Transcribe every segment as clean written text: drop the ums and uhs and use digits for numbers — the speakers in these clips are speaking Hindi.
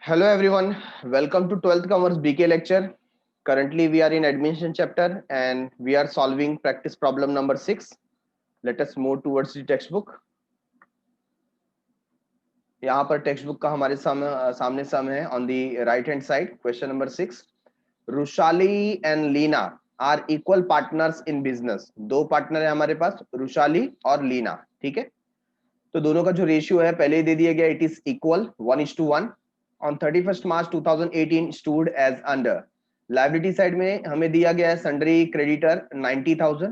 Hello everyone, welcome to 12th Commerce BK lecture. Currently we are in admission chapter and we are solving practice problem number 6. Let us move towards the textbook. यहाँ पर टेक्स्ट बुक का हमारे सामने सम है on the right hand side. Question number 6. Rushali and Leena are equal partners in business. दो पार्टनर है हमारे पास, रुशाली और लीना. ठीक है, तो दोनों का जो रेशियो है पहले ही दे दिया गया, it is equal 1:1. On 31st March 2018 stood as under. Liability side में हमें दिया गया है sundry creditor 90,000,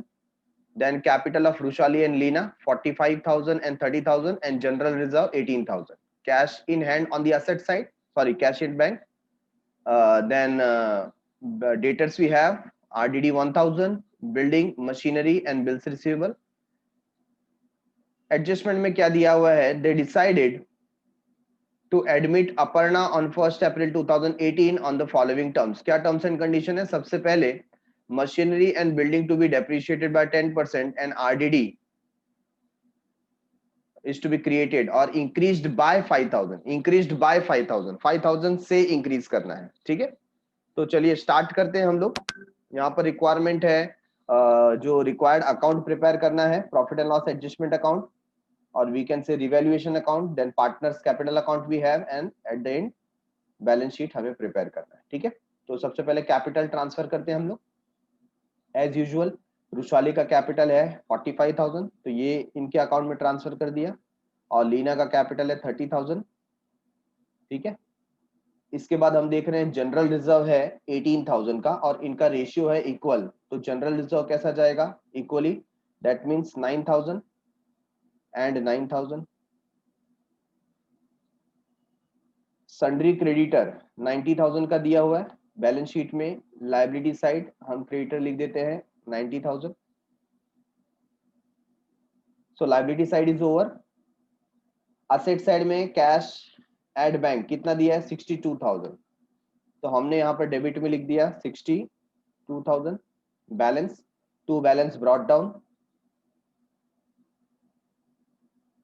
then capital of Rushali and Lina 45,000 and 30,000 and general reserve 18,000. Cash in hand on the asset side, sorry, cash in bank. Then debtors we have RDD 1,000, building, machinery and bills receivable. Adjustment में क्या दिया हुआ है? They decided to admit Aparna on 1st April 2018 on the following terms. क्या terms and condition है? सबसे पहले machinery and building to be depreciated by 10% and RDD is to be created or increased by 5,000. increased by 5,000, 5,000 से increase करना है. ठीक है, तो चलिए स्टार्ट करते हैं हम लोग. यहाँ पर रिक्वायरमेंट है जो रिक्वायर्ड अकाउंट प्रिपेयर करना है, profit and loss adjustment account, or we can say revaluation account, then partners capital account we have, and at the end balance sheet हमें prepare करना है. ठीक है, तो सबसे पहले कैपिटल ट्रांसफर करते हैं हम लोग. एज यूजुअल रुशाली का कैपिटल है 45,000, तो ये इनके अकाउंट में ट्रांसफर कर दिया, और लीना का कैपिटल है 30,000. ठीक है, इसके बाद हम देख रहे हैं जनरल रिजर्व है 18,000 का और इनका रेशियो है इक्वल, तो जनरल रिजर्व कैसा जाएगा? Equally, that means 9,000 and 9,000. Sundry creditor 90,000 का दिया हुआ है, बैलेंस शीट में लायबिलिटी साइड हम क्रेडिटर लिख देते हैं 90,000. So liability side is over. Asset side में कैश एट बैंक कितना दिया है? 62,000, तो हमने यहाँ पर डेबिट में लिख दिया 62,000. Balance to balance brought down.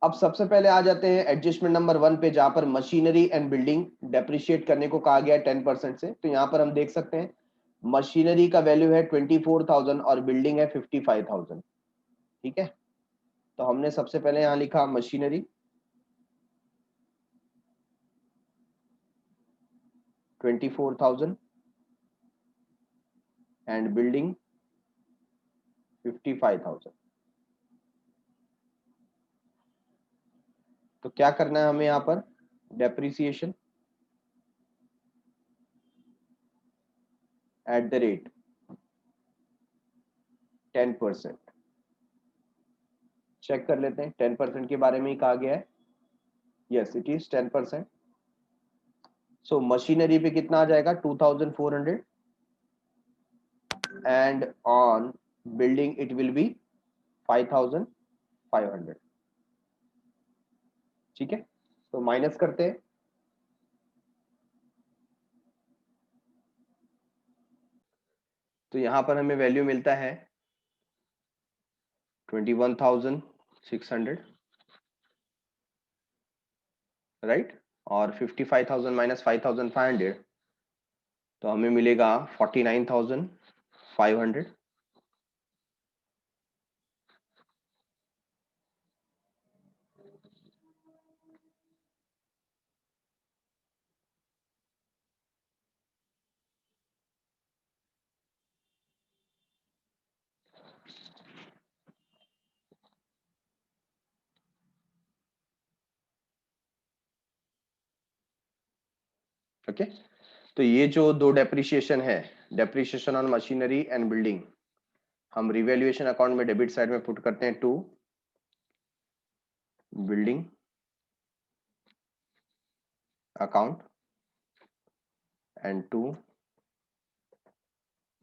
अब सबसे पहले आ जाते हैं एडजस्टमेंट नंबर 1 पे, जहां पर मशीनरी एंड बिल्डिंग डेप्रिशिएट करने को कहा गया है 10% से. तो यहाँ पर हम देख सकते हैं मशीनरी का वैल्यू है 24,000 और बिल्डिंग है 55,000. ठीक है, तो हमने सबसे पहले यहाँ लिखा मशीनरी 24,000 एंड बिल्डिंग 55,000. तो क्या करना है हमें यहाँ पर? Depreciation at the rate 10%. Check कर लेते हैं, 10% के बारे में ही कहा गया है. Yes, it is 10%. So machinery पे कितना आ जाएगा? 2,400 and on building it will be 5,500. ठीक है, तो माइनस करते हैं. तो यहां पर हमें वैल्यू मिलता है 21,600, राइट, और 55,000 माइनस 5,500, तो हमें मिलेगा 49,500. ओके, तो ये जो दो डेप्रिसिएशन है, depreciation on machinery and building, हम रिवैल्यूएशन अकाउंट में डेबिट साइड में पुट करते हैं to building account and to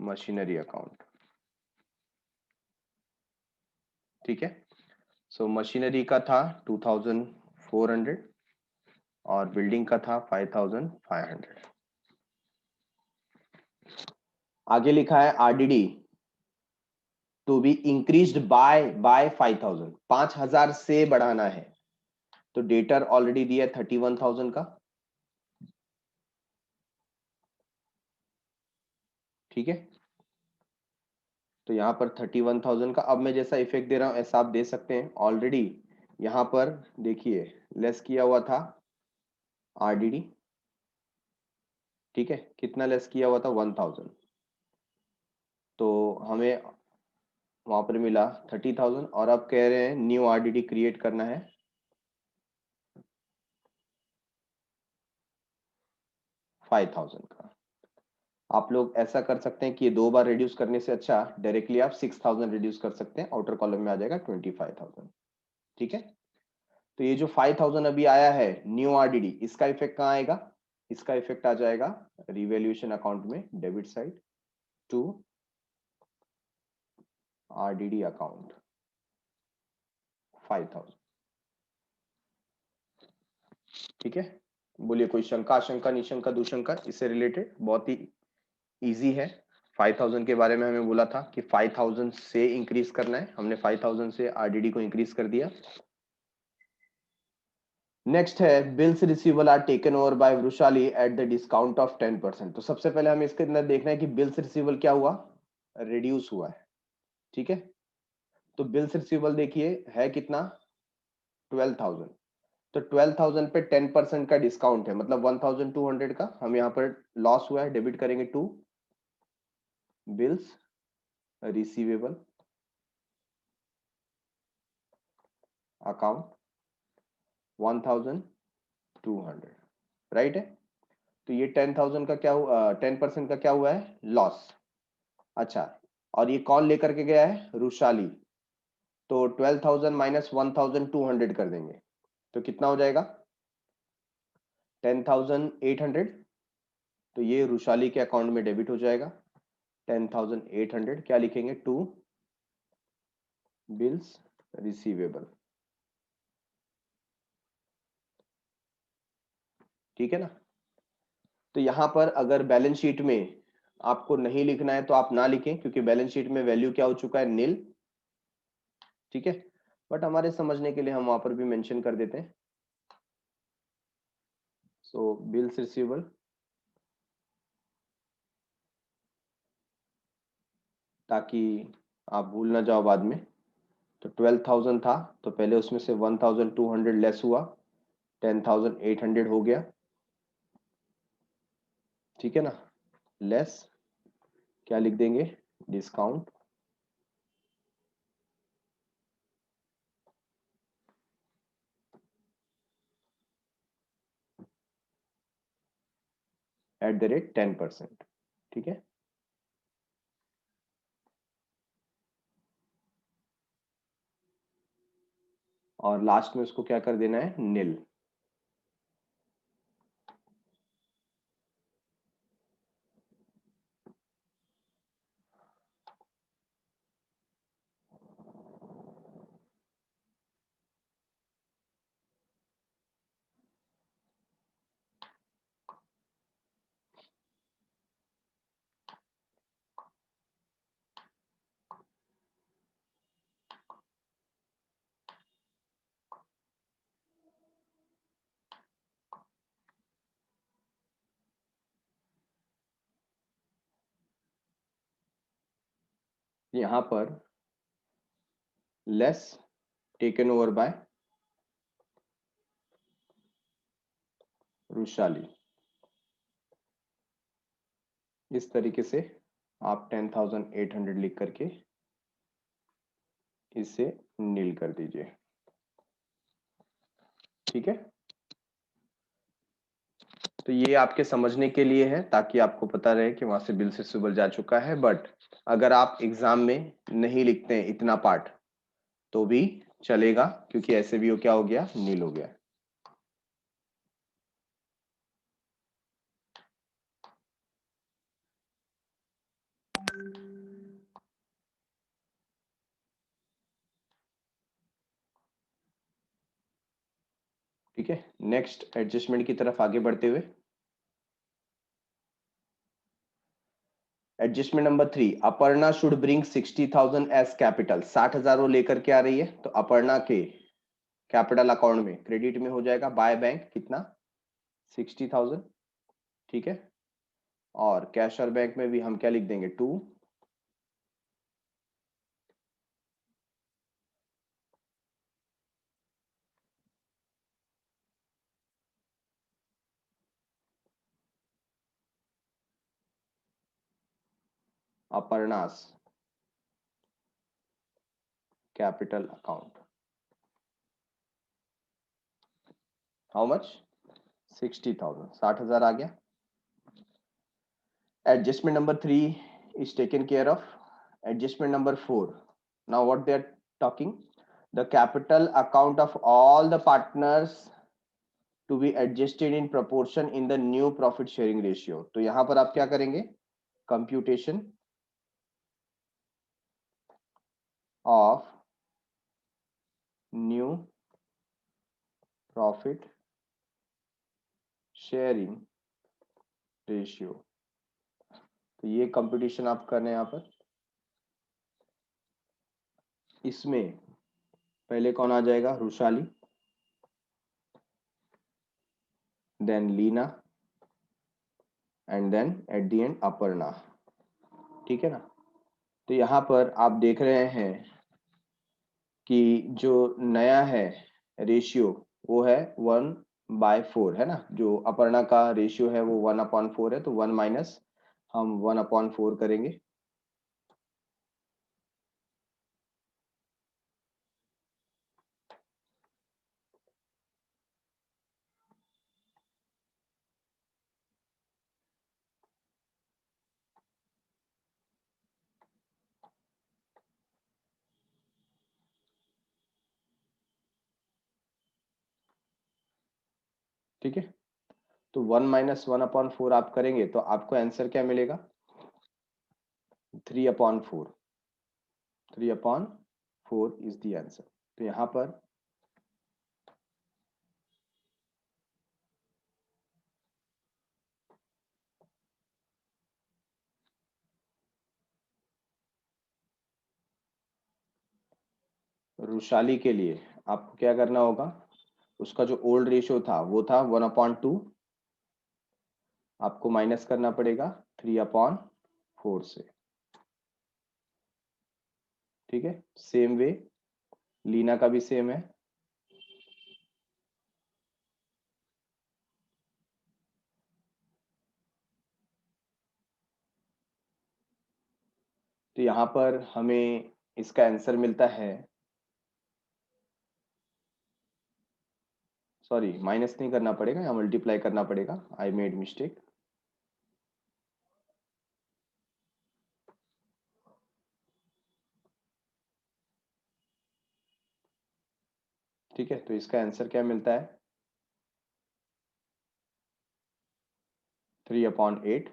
machinery account. ठीक है, सो मशीनरी का था 2,400 और बिल्डिंग का था 5,500. आगे लिखा है RDD to be increased by 5,000, 5,000 से बढ़ाना है. तो डेटर ऑलरेडी दिया 31,000 का, ठीक है। तो यहाँ पर 31,000 का अब मैं जैसा इफेक्ट दे रहा हूँ ऐसा आप दे सकते हैं। ऑलरेडी यहाँ पर देखिए लेस किया हुआ था आरडीडी, ठीक है, कितना लेस किया हुआ था 1,000, तो हमें वहां पर मिला 30,000 और अब कह रहे हैं न्यू आरडीडी क्रिएट करना है 5,000 का। आप लोग ऐसा कर सकते हैं कि ये 2 बार रिड्यूस करने से अच्छा डायरेक्टली आप 6,000 रिड्यूस कर सकते हैं, आउटर कॉलम में आ जाएगा 25,000, ठीक है। तो ये जो 5,000 अभी आया है न्यू आरडीडी, इसका इफेक्ट कहाँ आएगा? इसका इफेक्ट आ जाएगा रिवैल्यूएशन अकाउंट में, debit side to RDD account 5,000, ठीक है। बोलिए कोई शंका, शंका, निशंका, दुशंका इससे रिलेटेड? बहुत ही इजी है। 5,000 के बारे में हमें बोला था कि 5,000 से इंक्रीज करना है, हमने 5,000 से आरडीडी को इंक्रीज कर दिया। नेक्स्ट है bills receivable are taken over by Vrushali at the discount of 10%। तो सबसे पहले हमें इसके अंदर देखना है कि बिल्स रिसीवेबल क्या हुआ, रिड्यूस हुआ है, ठीक है। तो बिल्स रिसीवेबल देखिए है कितना 12,000, तो 12,000 पे 10% का डिस्काउंट है, मतलब 1,200 का हम यहाँ पर लॉस हुआ है, डेबिट करेंगे to bills receivable account 1,200, right है। तो ये 10,000 का क्या हुआ, 10% का क्या हुआ है लॉस। अच्छा, और ये कौन लेकर के गया है? रुशाली। तो 12,000 माइनस 1,200 कर देंगे तो कितना हो जाएगा 10,800। तो ये रुशाली के अकाउंट में डेबिट हो जाएगा 10,800। क्या लिखेंगे? टू बिल्स रिसीवेबल, ठीक है ना। तो यहां पर अगर बैलेंस शीट में आपको नहीं लिखना है तो आप ना लिखें, क्योंकि बैलेंस शीट में वैल्यू क्या हो चुका है, नील, ठीक है। बट हमारे समझने के लिए हम वहां पर भी मेंशन कर देते हैं। सो बिल्स रिसीवेबल ताकि आप भूल ना जाओ बाद में। तो 12,000 था तो पहले उसमें से 1,200 लेस हुआ, 10,800 हो गया, ठीक है ना। लेस क्या लिख देंगे, डिस्काउंट एट द रेट 10%, ठीक है। और लास्ट में उसको क्या कर देना है, नील। यहां पर less taken over bye Rushali, इस तरीके से आप 10,800 लिख करके इसे नील कर दीजिए, ठीक है। तो ये आपके समझने के लिए है ताकि आपको पता रहे कि वहां से बिल से सुबल जा चुका है। बट अगर आप एग्जाम में नहीं लिखते हैं इतना पार्ट तो भी चलेगा, क्योंकि ऐसे भी वो क्या हो गया, नील हो गया। ठीक है, नेक्स्ट एडजस्टमेंट की तरफ आगे बढ़ते हुए adjustment number 3, Aparna should bring 60,000 as capital. 60,000 वो लेकर के आ रही है तो अपर्णा के कैपिटल अकाउंट में क्रेडिट में हो जाएगा बाय बैंक कितना 60,000, ठीक है। और कैश और बैंक में भी हम क्या लिख देंगे 2। Aparna's capital account, how much 60,000, 60,000 आ गया। Adjustment number 3 is taken care of. Adjustment number 4. Now what they are talking? The capital account of all the partners to be adjusted in proportion in the new profit sharing ratio. तो यहां पर आप क्या करेंगे? Computation of new profit sharing ratio. तो ये कंप्यूटेशन आप करने यहाँ पर। इसमें पहले कौन आ जाएगा? Rushali, then Leena and then at the end Aparna. ठीक है ना? तो यहाँ पर आप देख रहे हैं कि जो नया है रेशियो वो है 1/4 है ना। जो अपर्णा का रेशियो है वो 1/4 है, तो 1 माइनस हम 1/4 करेंगे। ठीक है, तो 1 माइनस 1/4 आप करेंगे तो आपको आंसर क्या मिलेगा? 3/4। 3/4 इज द आंसर। तो यहाँ पर रुशाली के लिए आपको क्या करना होगा? उसका जो ओल्ड रेशियो था वो था 1/2, आपको माइनस करना पड़ेगा 3/4 से। ठीक है, सेम वे लीना का भी सेम है। तो यहाँ पर हमें इसका आंसर मिलता है, सॉरी माइनस नहीं करना पड़ेगा, यहाँ मल्टीप्लाई करना पड़ेगा, आई मेड मिस्टेक। ठीक है, तो इसका आंसर क्या मिलता है? 3/8।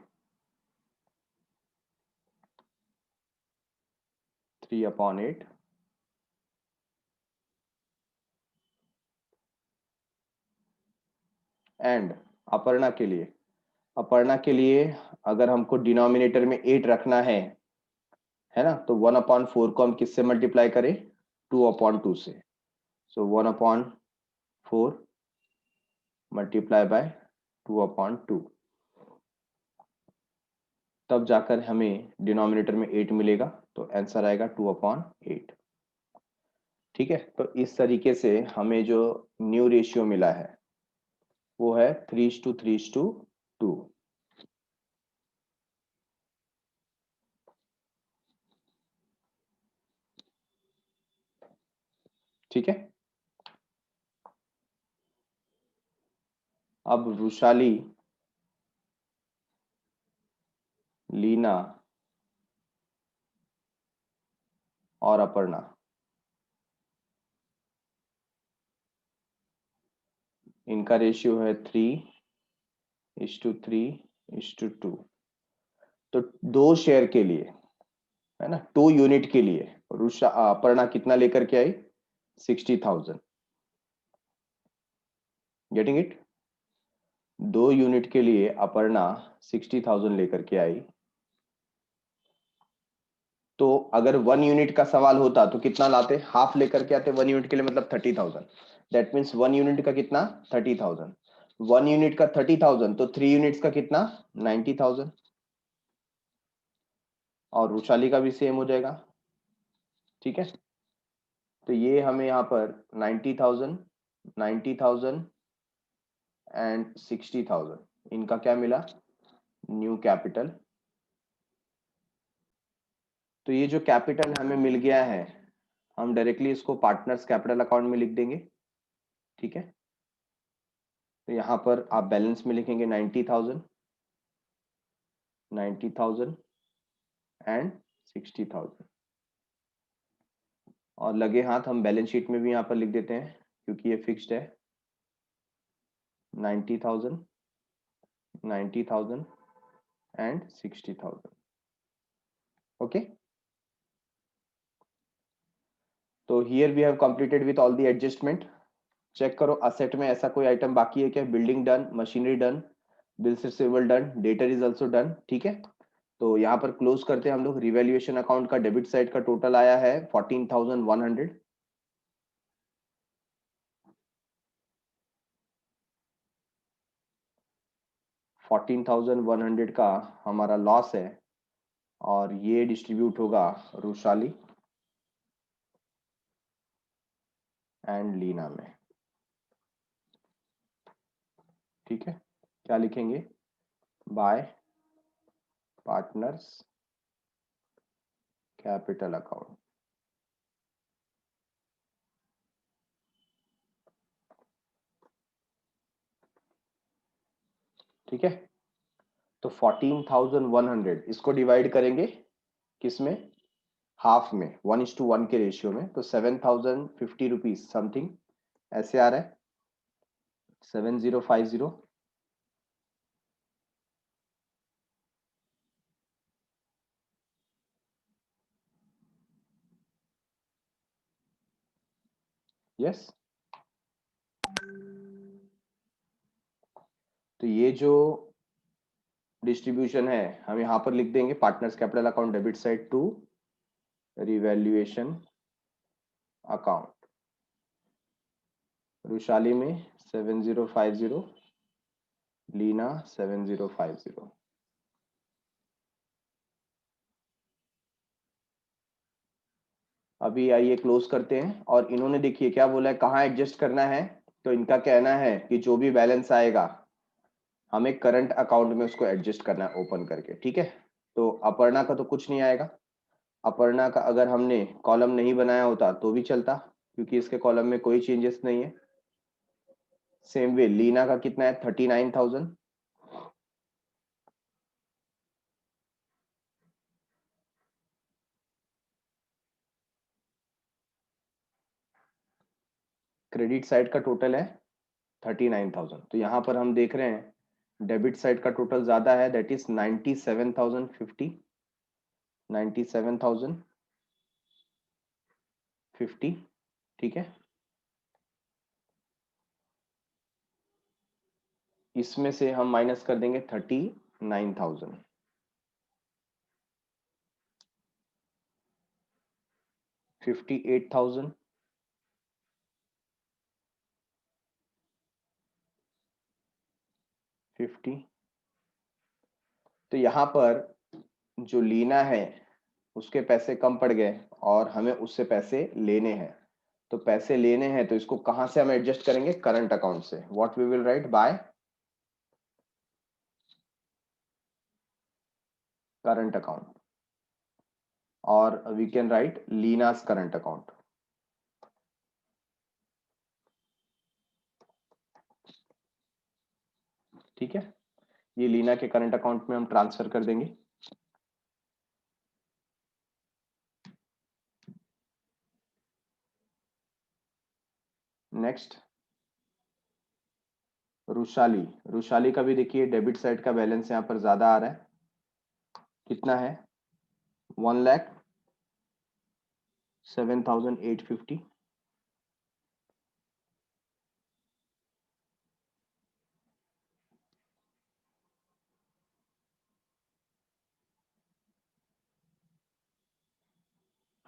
3/8 एंड अपर्णा के लिए, अपर्णा के लिए अगर हमको डिनोमिनेटर में 8 रखना है ना, तो 1/4 को हम किससे मल्टीप्लाई करें? 2/2 से। सो 1/4 मल्टीप्लाई बाय 2/2, तब जाकर हमें डिनोमिनेटर में 8 मिलेगा, तो आंसर आएगा 2/8। ठीक है, तो इस तरीके से हमें जो न्यू रेशियो मिला है वो है 3:3:2। ठीक है, अब रुशाली, लीना और अपर्णा, इनका रेशियो है 3:3:2। तो 2 शेयर के लिए है ना, 2 यूनिट के लिए अपर्णा कितना लेकर के आई? 60,000। Getting it? 2 यूनिट के लिए अपर्णा 60,000 लेकर के आई। तो अगर 1 यूनिट का सवाल होता तो कितना लाते? हाफ लेकर के आते 1 यूनिट के लिए, मतलब 30,000। दैट मीन्स 1 यूनिट का कितना? 30,000। 1 यूनिट का 30,000, तो 3 यूनिट्स का कितना? 90,000। और रुशाली का भी सेम हो जाएगा। ठीक है, तो ये हमें यहाँ पर 90,000, 90,000 एंड 60,000 इनका क्या मिला, न्यू कैपिटल। तो ये जो कैपिटल हमें मिल गया है, हम डायरेक्टली इसको पार्टनर्स कैपिटल अकाउंट में लिख देंगे। ठीक है, तो यहाँ पर आप बैलेंस में लिखेंगे 90,000, 90,000 एंड 60,000, और लगे हाथ हम बैलेंस शीट में भी यहाँ पर लिख देते हैं क्योंकि ये फिक्स्ड है। 90,000, 90,000 एंड 60,000। ओके, तो here we have completed with all the adjustment. Check करो असेट में ऐसा कोई आइटम बाकी है क्या? Building done, machinery done, bills receivable done, debtor is also done. ठीक है, तो यहाँ पर क्लोज करते हैं हम लोग। रिवैल्यूएशन अकाउंट का डेबिट साइड का टोटल आया है 14,100। 14,100 का हमारा लॉस है और ये डिस्ट्रीब्यूट होगा रुशाली एंड लीना में। ठीक है, क्या लिखेंगे? Bye partners capital account. ठीक है, तो 14,100 इसको डिवाइड करेंगे किसमें? हाफ में, 1:1 के रेशियो में। तो 7,050 रुपीज समथिंग ऐसे आ रहा है, 7050। यस, तो ये जो डिस्ट्रीब्यूशन है हम यहाँ पर लिख देंगे partners capital account debit side to revaluation account. Rushali में 7050, लीना 7050। अभी आइए क्लोज करते हैं। और इन्होंने देखिए क्या बोला है, कहाँ एडजस्ट करना है। तो इनका कहना है कि जो भी बैलेंस आएगा हमें करंट अकाउंट में उसको एडजस्ट करना है ओपन करके। ठीक है, तो अपर्णा का तो कुछ नहीं आएगा। अपर्णा का अगर हमने कॉलम नहीं बनाया होता तो भी चलता क्योंकि इसके कॉलम में कोई चेंजेस नहीं है। सेम वे लीना का कितना है? 39,000। क्रेडिट साइड का टोटल है 39,000। तो यहाँ पर हम देख रहे हैं डेबिट साइड का टोटल ज्यादा है, दैट इज 97,050, 97,050। ठीक है, इसमें से हम माइनस कर देंगे 39,000, 58,000, 50। तो यहाँ पर जो लीना है उसके पैसे कम पड़ गए और हमें उससे पैसे लेने हैं। तो पैसे लेने हैं तो इसको कहां से हम एडजस्ट करेंगे? करंट अकाउंट से। What we will write? By current account, और वी कैन राइट लीनास करंट अकाउंट। ठीक है, ये लीना के करंट अकाउंट में हम ट्रांसफर कर देंगे। नेक्स्ट रुशाली। रुशाली का भी देखिए डेबिट साइड का बैलेंस यहाँ पर ज्यादा आ रहा है। कितना है? 1,07,850।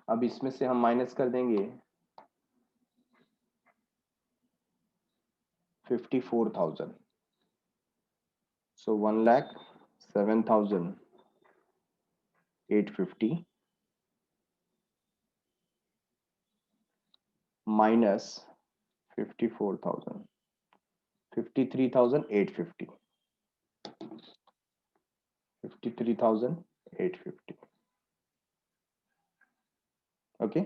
अब इसमें से हम माइनस कर देंगे 54,000। सो 1,07,000 850 माइनस 54,000, 53,850, 53,850। ओके,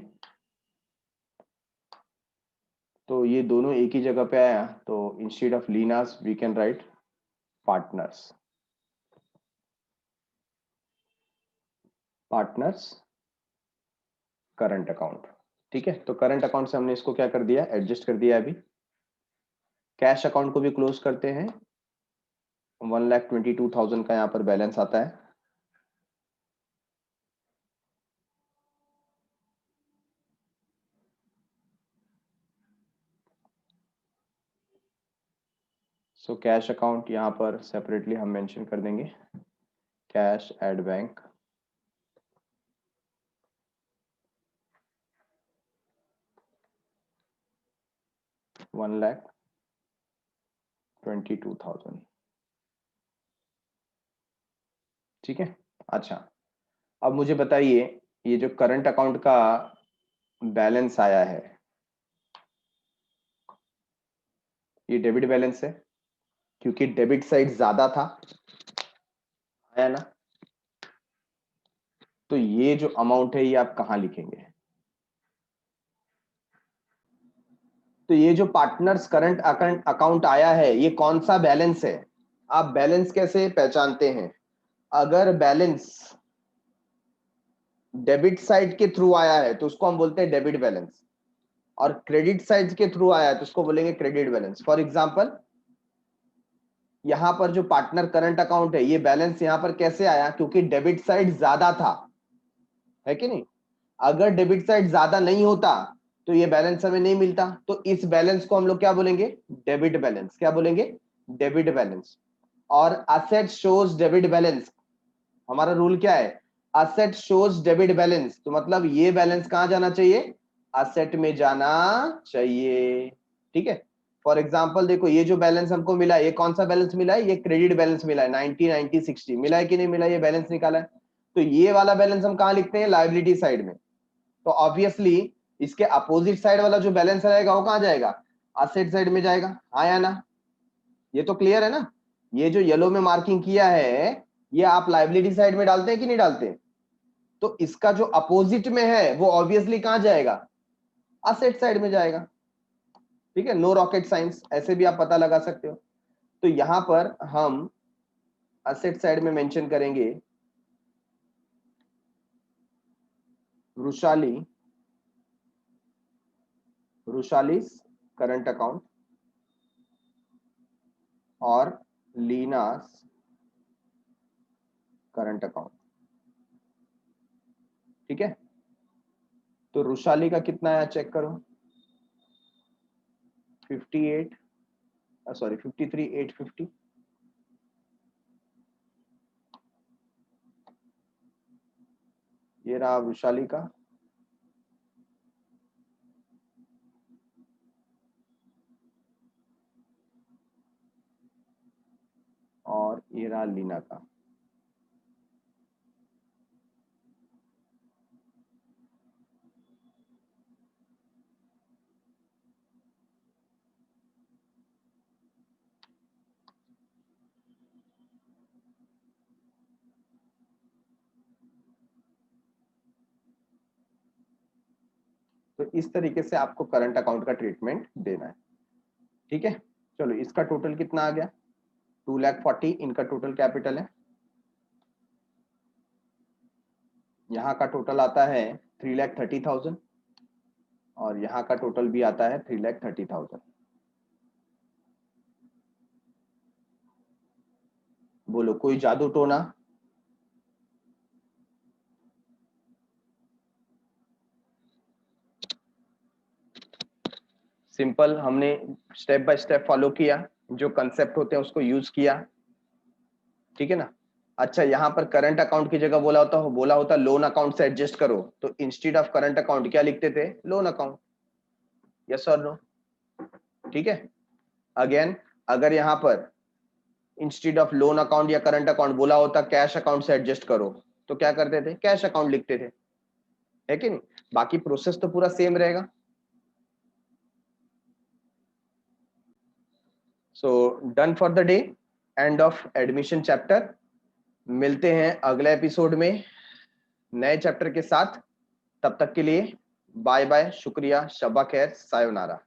तो ये दोनों एक ही जगह पे आया, तो इंस्टेड ऑफ लीनास we can write partners, partners current account. ठीक है, तो करंट अकाउंट से हमने इसको क्या कर दिया, एडजस्ट कर दिया। अभी कैश अकाउंट को भी क्लोज करते हैं। 1,22,000 का यहाँ पर बैलेंस आता है। सो कैश अकाउंट यहाँ पर सेपरेटली हम मेंशन कर देंगे, कैश एट बैंक, $1,22,000। ठीक है, अच्छा अब मुझे बताइए, ये जो करंट अकाउंट का बैलेंस आया है, ये डेबिट बैलेंस है क्योंकि डेबिट साइड ज्यादा था, है ना। तो ये जो अमाउंट है ये आप कहां लिखेंगे, तो ये जो पार्टनर्स करंट अकाउंट आया है ये कौन सा बैलेंस है। आप बैलेंस कैसे पहचानते हैं, अगर बैलेंस डेबिट साइड के थ्रू आया है तो उसको हम बोलते हैं डेबिट बैलेंस, और क्रेडिट साइड के थ्रू आया है तो उसको बोलेंगे क्रेडिट बैलेंस। फॉर एग्जांपल यहां पर जो पार्टनर करंट अकाउंट है ये बैलेंस यहां पर कैसे आया, क्योंकि डेबिट साइड ज्यादा था, है कि नहीं। अगर डेबिट साइड ज्यादा नहीं होता तो ये बैलेंस हमें नहीं मिलता, तो इस बैलेंस को हम लोग क्या बोलेंगे, डेबिट बैलेंस। क्या बोलेंगे, डेबिट बैलेंस। और असेट शोज डेबिट बैलेंस, हमारा रूल क्या है, असेट शोज डेबिट बैलेंस, तो मतलब ये बैलेंस कहां जाना चाहिए, असेट में जाना चाहिए। ठीक है, फॉर एग्जांपल देखो ये जो बैलेंस हमको मिला है ये कौन सा बैलेंस मिला है, ये क्रेडिट बैलेंस मिला है, 90 90 60 मिला है कि नहीं मिला, ये बैलेंस निकाला है। तो ये वाला बैलेंस हम कहां लिखते हैं, लायबिलिटी साइड में। तो ऑब्वियसली इसके अपोजिट साइड वाला जो बैलेंस रहेगा वो कहां जाएगा, असेट साइड में जाएगा, हाँ या ना। ये तो क्लियर है ना, ये जो येलो में मार्किंग किया है ये आप लायबिलिटी साइड में डालते हैं कि नहीं डालते, तो इसका जो अपोजिट में है वो ऑब्वियसली कहां जाएगा, असेट साइड में जाएगा। ठीक है, नो रॉकेट साइंस, ऐसे भी आप पता लगा सकते हो। तो यहां पर हम असेट साइड में मेंशन करेंगे रुशाली, रुशालीस करंट अकाउंट और लीनास करंट अकाउंट। ठीक है, तो रुशाली का कितना है चेक करो, 58 सॉरी 53,850। ये रहा वैशाली का, और ये रहा लीना का। तो इस तरीके से आपको करंट अकाउंट का ट्रीटमेंट देना है। ठीक है, चलो इसका टोटल कितना आ गया, 2,40,000 इनका टोटल कैपिटल है। यहाँ का टोटल आता है 3,30,000 और यहाँ का टोटल भी आता है 3,30,000। बोलो कोई जादू टोना, सिंपल हमने स्टेप बाय स्टेप फॉलो किया, जो कंसेप्ट होते हैं उसको यूज किया। ठीक है ना। अच्छा यहाँ पर करंट अकाउंट की जगह बोला होता लोन अकाउंट से एडजस्ट करो, तो इंस्टेड ऑफ करंट अकाउंट क्या लिखते थे, लोन अकाउंट। यस और नो। ठीक है, अगेन अगर यहाँ पर इंस्टेड ऑफ लोन अकाउंट या करंट अकाउंट बोला होता कैश अकाउंट से एडजस्ट करो, तो क्या करते थे, कैश अकाउंट लिखते थे, है कि नहीं। बाकी प्रोसेस तो पूरा सेम रहेगा। So done for the day, end of admission chapter. मिलते हैं अगले एपिसोड में नए चैप्टर के साथ। तब तक के लिए बाय बाय, शुक्रिया, शब्बा खैर, सायोनारा।